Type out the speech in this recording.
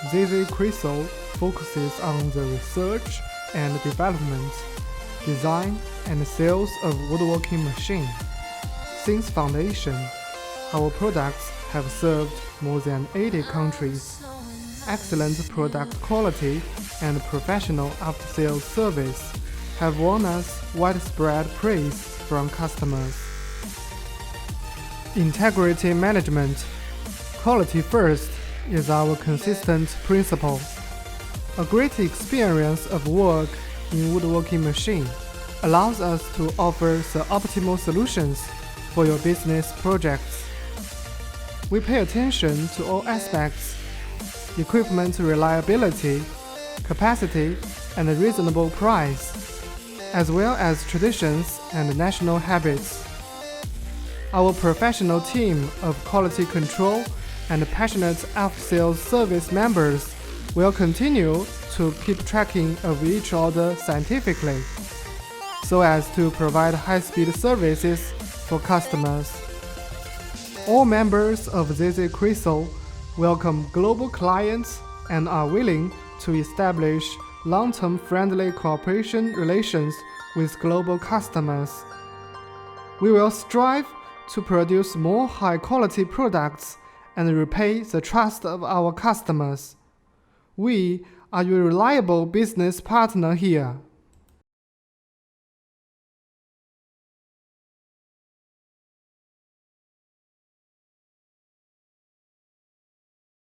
ZZ Crystal focuses on the research and development, design and sales of woodworking machines. Since foundation, our products have served more than 80 countries. Excellent product quality and professional after-sales service have won us widespread praise from customers. Integrity management. Quality first is our consistent principle. A great experience of work in woodworking machine allows us to offer the optimal solutions for your business projects. We pay attention to all aspects: equipment reliability, capacity, and a reasonable price, as well as traditions and national habits. Our professional team of quality control and passionate after-sales service members will continue to keep tracking of each order scientifically, so as to provide high-speed services for customers. All members of ZZ Crystal welcome global clients and are willing to establish long-term friendly cooperation relations with global customers. We will strive to produce more high-quality products and repay the trust of our customers. We are your reliable business partner here.